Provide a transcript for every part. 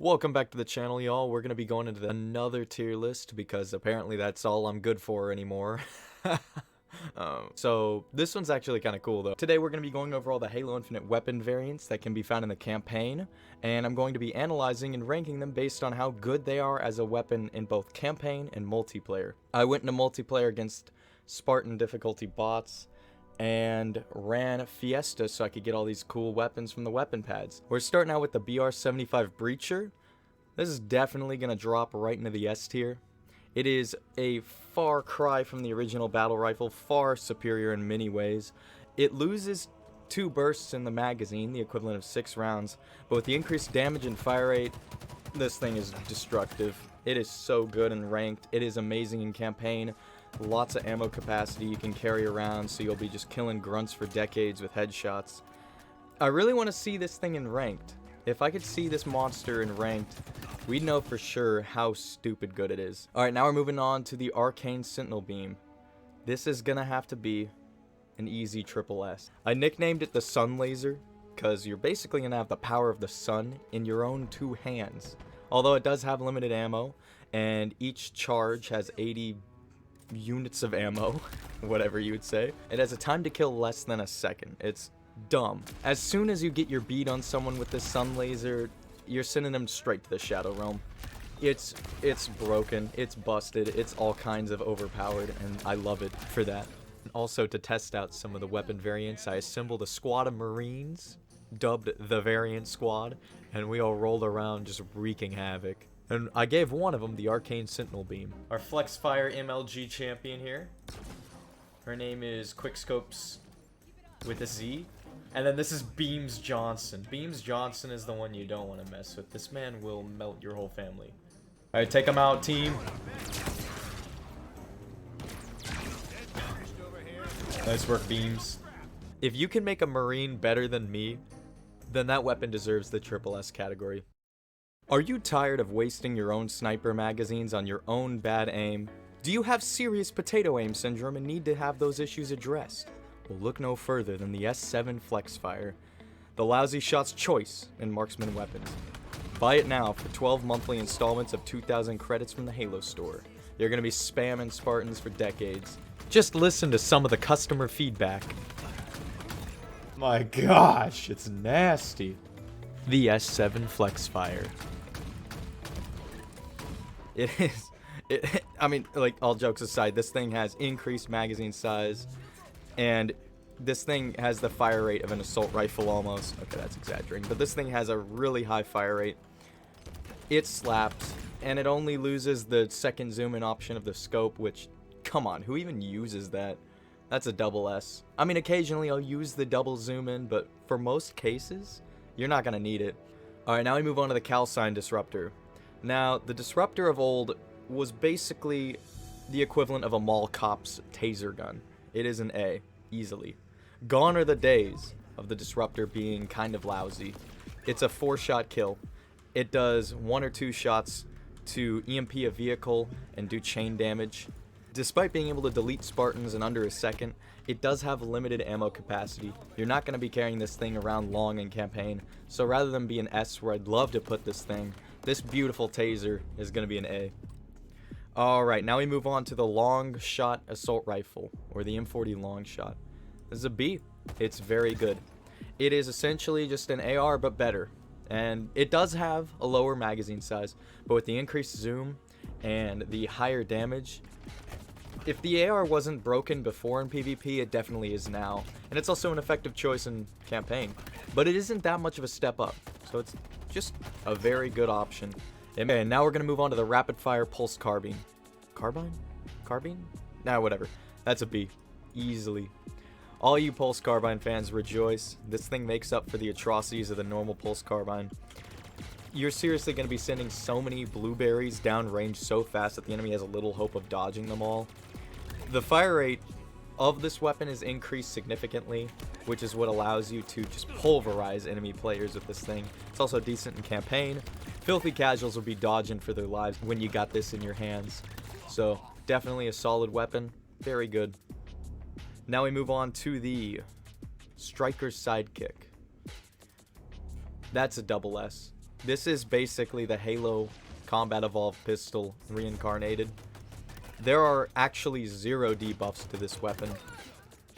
Welcome back to the channel, y'all. We're going to be going into another tier list because apparently that's all I'm good for anymore. So this one's actually kind of cool though. Today we're going to be going over all the Halo Infinite weapon variants that can be found in the campaign, and I'm going to be analyzing and ranking them based on how good they are as a weapon in both campaign and multiplayer. I went into multiplayer against Spartan difficulty bots and ran Fiesta so I could get all these cool weapons from the weapon pads. We're starting out with the BR-75 Breacher. This is definitely going to drop right into the S tier. It is a far cry from the original battle rifle, far superior in many ways. It loses 2 bursts in the magazine, the equivalent of 6 rounds, but with the increased damage and fire rate, this thing is destructive. It is so good in ranked. It is amazing in campaign. Lots of ammo capacity you can carry around, so you'll be just killing grunts for decades with headshots. I really want to see this thing in ranked. If I could see this monster in ranked, we'd know for sure how stupid good it is. Alright, now we're moving on to the Arcane Sentinel Beam. This is gonna have to be an easy triple S. I nicknamed it the Sun Laser, because you're basically gonna have the power of the sun in your own 2 hands. Although it does have limited ammo, and each charge has 80 units of ammo, whatever you would say. It has a time to kill less than a second. It's dumb. As soon as you get your bead on someone with this sun laser, you're sending them straight to the Shadow Realm. It's broken, it's busted, it's all kinds of overpowered, and I love it for that. Also, to test out some of the weapon variants, I assembled a squad of Marines, dubbed the Variant Squad, and we all rolled around just wreaking havoc. And I gave one of them the Arcane Sentinel Beam. Our flexfire MLG champion here. Her name is Quickscopes with a Z. And then this is Beams Johnson. Beams Johnson is the one you don't want to mess with. This man will melt your whole family. Alright, take him out, team. Nice work, Beams. If you can make a Marine better than me, then that weapon deserves the triple S category. Are you tired of wasting your own sniper magazines on your own bad aim? Do you have serious potato aim syndrome and need to have those issues addressed? Well, look no further than the S7 Flexfire, the lousy shot's choice in marksman weapons. Buy it now for 12 monthly installments of 2,000 credits from the Halo store. You're gonna be spamming Spartans for decades. Just listen to some of the customer feedback. My gosh, it's nasty. The S7 Flexfire. I mean, like, all jokes aside, this thing has increased magazine size, and this thing has the fire rate of an assault rifle almost. Okay, that's exaggerating, but this thing has a really high fire rate. It slaps, and it only loses the second zoom in option of the scope, which, come on, who even uses that? That's a double S. I mean, occasionally I'll use the double zoom in, but for most cases, you're not gonna need it. Alright, now we move on to the Calcine Disruptor. Now, the Disruptor of old was basically the equivalent of a mall cop's taser gun. It is an A, easily. Gone are the days of the Disruptor being kind of lousy. It's a 4-shot kill. It does 1 or 2 shots to EMP a vehicle and do chain damage. Despite being able to delete Spartans in under a second, it does have limited ammo capacity. You're not going to be carrying this thing around long in campaign, so rather than be an S where I'd love to put this thing, this beautiful taser is going to be an A. Alright, now we move on to the Longshot Assault Rifle, or the M40 Longshot. This is a B. It's very good. It is essentially just an AR, but better. And it does have a lower magazine size, but with the increased zoom and the higher damage, if the AR wasn't broken before in PvP, it definitely is now. And it's also an effective choice in campaign. But it isn't that much of a step up, so it's just a very good option. And now we're going to move on to the Rapid Fire Pulse Carbine. Carbine? Carbine? Nah, whatever. That's a B. Easily. All you Pulse Carbine fans rejoice. This thing makes up for the atrocities of the normal Pulse Carbine. You're seriously going to be sending so many blueberries downrange so fast that the enemy has a little hope of dodging them all. The fire rate of this weapon is increased significantly, which is what allows you to just pulverize enemy players with this thing. It's also decent in campaign. Filthy casuals will be dodging for their lives when you got this in your hands. So, definitely a solid weapon. Very good. Now we move on to the Striker's Sidekick. That's a double S. This is basically the Halo Combat Evolved pistol reincarnated. There are actually 0 debuffs to this weapon,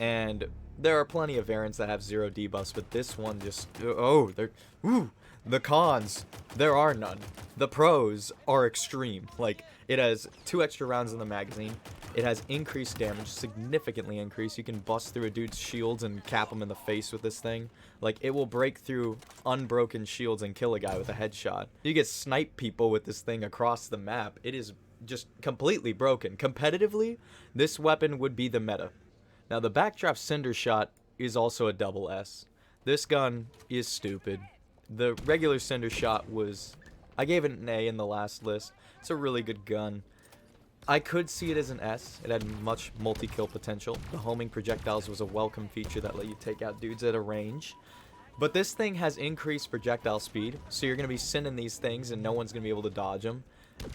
and there are plenty of variants that have 0 debuffs, but this one just, the cons, there are none. The pros are extreme. Like, it has 2 extra rounds in the magazine. It has increased damage, significantly increased. You can bust through a dude's shields and cap him in the face with this thing. Like, it will break through unbroken shields and kill a guy with a headshot. You get snipe people with this thing across the map. It is just completely broken. Competitively, this weapon would be the meta. Now, the Backdraft cindershot is also a double S. This gun is stupid. The regular cindershot was, I gave it an A in the last list. It's a really good gun. I could see it as an S. It had much multi-kill potential. The homing projectiles was a welcome feature that let you take out dudes at a range. But this thing has increased projectile speed, so you're going to be sending these things and no one's going to be able to dodge them.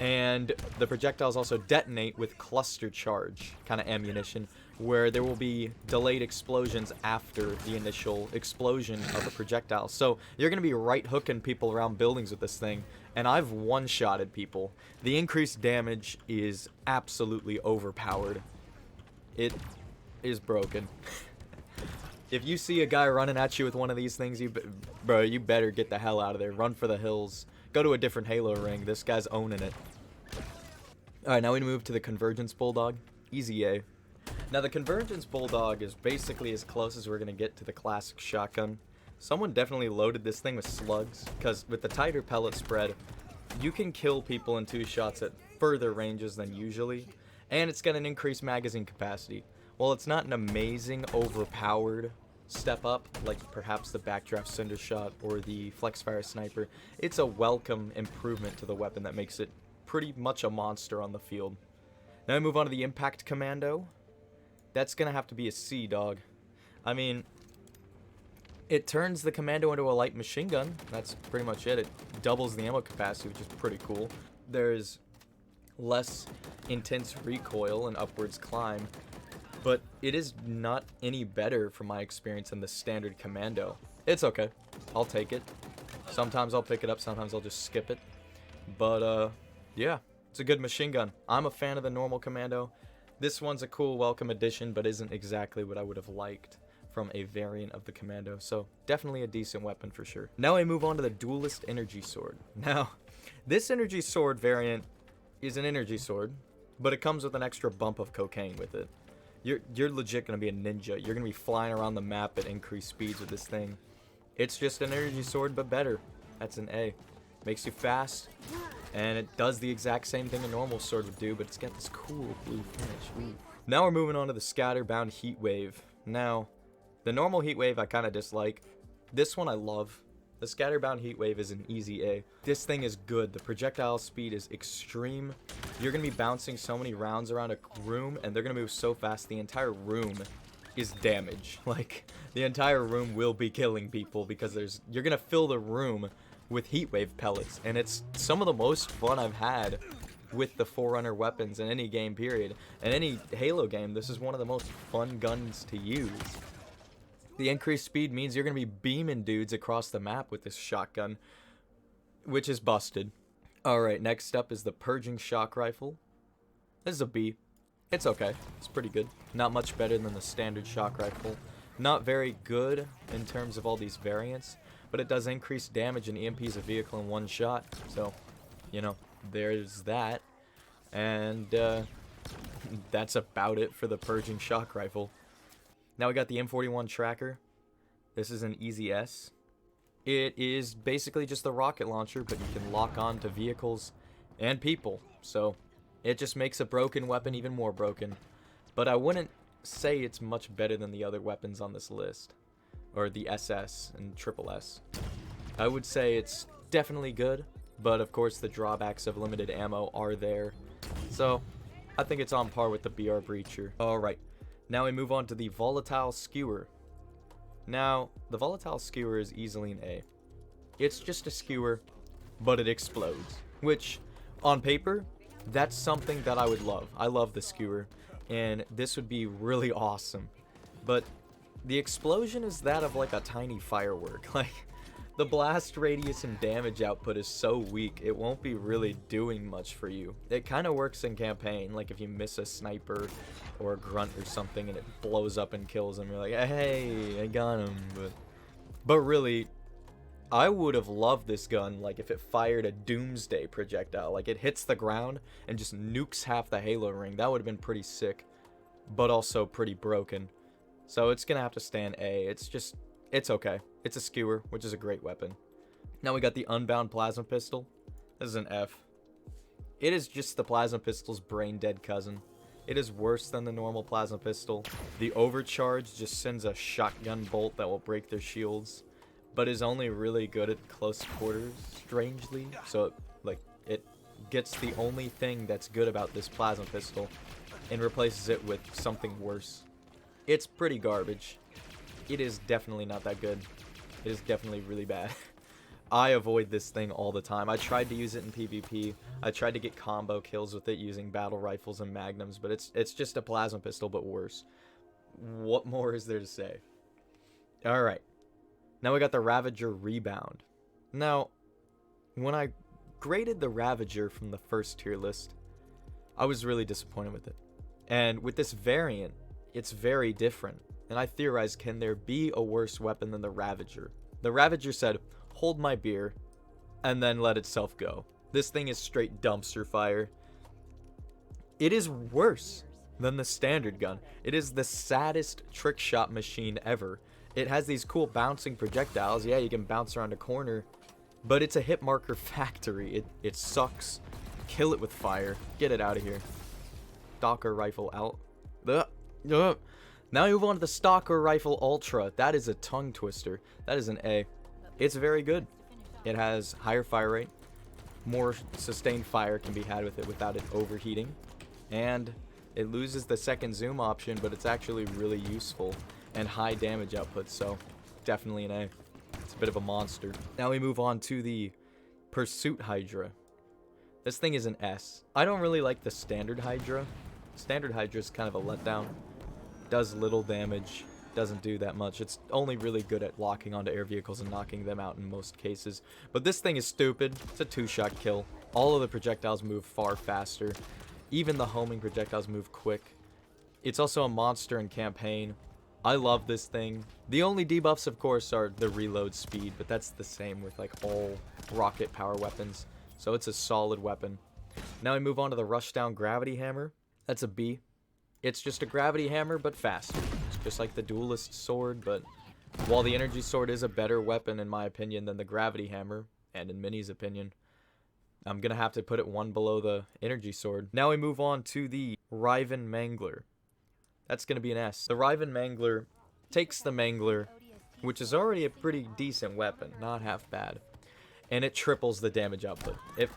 And the projectiles also detonate with cluster charge kind of ammunition, where there will be delayed explosions after the initial explosion of a projectile. So you're going to be right hooking people around buildings with this thing, and I've one-shotted people. The increased damage is absolutely overpowered. It is broken. If you see a guy running at you with one of these things, you better get the hell out of there. Run for the hills. Go to a different Halo ring. This guy's owning it. Alright, now we move to the Convergence bulldog. Easy A. Now, the Convergence bulldog is basically as close as we're going to get to the classic shotgun. Someone definitely loaded this thing with slugs, because with the tighter pellet spread, you can kill people in 2 shots at further ranges than usually, and it's got an increased magazine capacity. While it's not an amazing, overpowered step up, like perhaps the Backdraft cindershot or the flexfire sniper, it's a welcome improvement to the weapon that makes it pretty much a monster on the field. Now we move on to the impact commando. That's gonna have to be a C, dog. I mean, it turns the commando into a light machine gun. That's pretty much it. It doubles the ammo capacity, which is pretty cool. There's less intense recoil and upwards climb, but it is not any better from my experience than the standard commando. It's okay. I'll take it. Sometimes I'll pick it up, sometimes I'll just skip it. But, yeah, it's a good machine gun. I'm a fan of the normal commando. This one's a cool welcome addition, but isn't exactly what I would have liked from a variant of the commando. So, definitely a decent weapon for sure. Now I move on to the Duelist energy sword. Now, this energy sword variant is an energy sword, but it comes with an extra bump of cocaine with it. You're legit going to be a ninja. You're going to be flying around the map at increased speeds with this thing. It's just an energy sword, but better. That's an A. Makes you fast, and it does the exact same thing a normal sword would do, but it's got this cool blue finish. Ooh. Now we're moving on to the Scatterbound heatwave. Now, the normal heatwave I kind of dislike. This one I love. The Scatterbound heatwave is an easy A. This thing is good. The projectile speed is extreme. You're going to be bouncing so many rounds around a room, and they're going to move so fast the entire room is damage. Like, the entire room will be killing people because you're going to fill the room with heatwave pellets, and it's some of the most fun I've had with the Forerunner weapons in any game period. In any Halo game, this is one of the most fun guns to use. The increased speed means you're going to be beaming dudes across the map with this shotgun, which is busted. Alright, next up is the Purging shock rifle. This is a B. It's okay. It's pretty good. Not much better than the standard shock rifle. Not very good in terms of all these variants, but it does increase damage and EMPs a vehicle in 1 shot. So, you know, there's that. And that's about it for the Purging shock rifle. Now we got the M41 tracker. This is an easy S. It is basically just the rocket launcher, but you can lock on to vehicles and people. So it just makes a broken weapon even more broken. But I wouldn't say it's much better than the other weapons on this list, or the SS and Triple S. I would say it's definitely good, but of course the drawbacks of limited ammo are there. So I think it's on par with the BR Breacher. Alright, now we move on to the Volatile Skewer. Now, the Volatile Skewer is easily an A. It's just a skewer, but it explodes. Which, on paper, that's something that I would love. I love the skewer, and this would be really awesome. But the explosion is that of like a tiny firework. Like, The blast radius and damage output is so weak, it won't be really doing much for you. It kind of works in campaign, like if you miss a sniper or a grunt or something and it blows up and kills them, you're like, hey, I got him. But really, I would have loved this gun like if it fired a doomsday projectile, like it hits the ground and just nukes half the halo ring. That would have been pretty sick, but also pretty broken. So it's gonna have to stand A. It's okay. It's a skewer, which is a great weapon. Now we got the Unbound plasma pistol. This is an F. It is just the plasma pistol's brain dead cousin. It is worse than the normal plasma pistol. The overcharge just sends a shotgun bolt that will break their shields, but is only really good at close quarters, strangely. So it gets the only thing that's good about this plasma pistol and replaces it with something worse. It's pretty garbage. It is definitely not that good. It is definitely really bad. I avoid this thing all the time. I tried to use it in PvP. I tried to get combo kills with it using battle rifles and magnums, but it's just a plasma pistol, but worse. What more is there to say? Alright. Now we got the Ravager Rebound. Now, when I graded the Ravager from the first tier list, I was really disappointed with it. And with this variant, it's very different. And I theorized, can there be a worse weapon than the Ravager? The Ravager said, hold my beer, and then let itself go. This thing is straight dumpster fire. It is worse than the standard gun. It is the saddest trick shot machine ever. It has these cool bouncing projectiles. Yeah, you can bounce around a corner, but it's a hit marker factory. It sucks. Kill it with fire. Get it out of here. Stalker rifle out. Now we move on to the Stalker Rifle Ultra. That is a tongue twister. That is an A. It's very good. It has higher fire rate. More sustained fire can be had with it without it overheating. And it loses the second zoom option, but it's actually really useful. And high damage output, so definitely an A. It's a bit of a monster. Now we move on to the Pursuit Hydra. This thing is an S. I don't really like the standard Hydra. Standard Hydra is kind of a letdown. Does little damage, doesn't do that much. It's only really good at locking onto air vehicles and knocking them out in most cases. But this thing is stupid. It's a two-shot kill. All of the projectiles move far faster. Even the homing projectiles move quick. It's also a monster in campaign. I love this thing. The only debuffs, of course, are the reload speed, but that's the same with like all rocket power weapons. So it's a solid weapon. Now we move on to the Rushdown Gravity Hammer. That's a B. It's just a gravity hammer, but faster. It's just like the Duelist sword, but while the energy sword is a better weapon, in my opinion, than the gravity hammer, and in Minnie's opinion, I'm going to have to put it one below the energy sword. Now we move on to the Riven Mangler. That's going to be an S. The Riven Mangler takes the Mangler, which is already a pretty decent weapon, not half bad, and it triples the damage output. It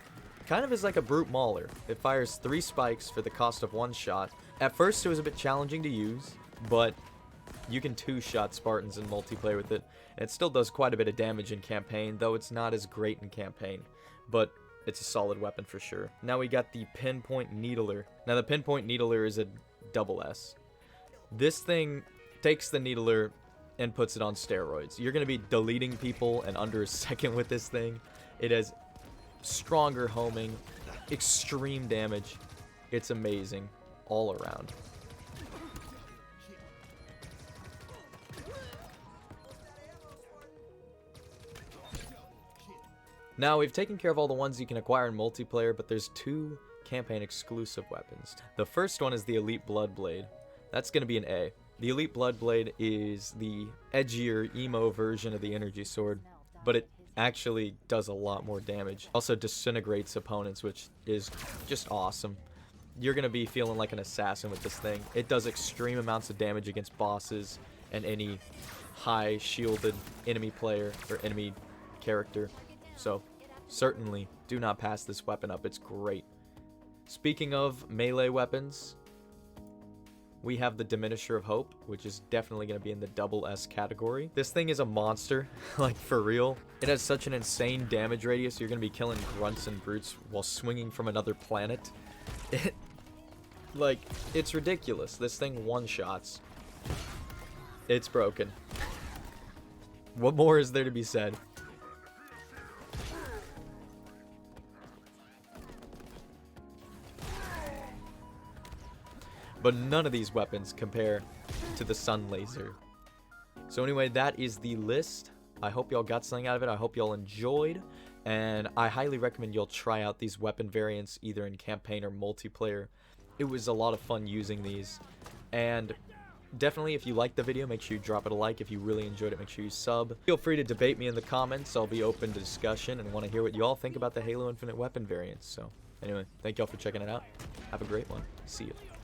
kind of is like a brute mauler. It fires 3 spikes for the cost of 1 shot. At first it was a bit challenging to use, but you can 2-shot Spartans in multiplayer with it, and it still does quite a bit of damage in campaign, though it's not as great in campaign, but it's a solid weapon for sure. Now we got the Pinpoint Needler. Now the Pinpoint Needler is a double S. This thing takes the Needler and puts it on steroids. You're going to be deleting people in under a second with this thing. It has stronger homing, extreme damage. It's amazing all around. Now, we've taken care of all the ones you can acquire in multiplayer, but there's 2 campaign exclusive weapons. The first one is the Elite Bloodblade. That's going to be an A. The Elite Bloodblade is the edgier, emo version of the energy sword, but it actually does a lot more damage. Also disintegrates opponents, which is just awesome. You're going to be feeling like an assassin with this thing. It does extreme amounts of damage against bosses and any high shielded enemy player or enemy character. So certainly do not pass this weapon up. It's great. Speaking of melee weapons, we have the Diminisher of Hope, which is definitely going to be in the double S category. This thing is a monster, like for real. It has such an insane damage radius. You're going to be killing grunts and brutes while swinging from another planet. It's ridiculous. This thing one-shots. It's broken. What more is there to be said? but none of these weapons compare to the Sun Laser. So anyway, that is the list. I hope y'all got something out of it. I hope y'all enjoyed, and I highly recommend y'all try out these weapon variants either in campaign or multiplayer. It was a lot of fun using these, and definitely if you liked the video, make sure you drop it a like. If you really enjoyed it, make sure you sub. Feel free to debate me in the comments. I'll be open to discussion and want to hear what y'all think about the Halo Infinite weapon variants. So anyway, thank y'all for checking it out. Have a great one. See you.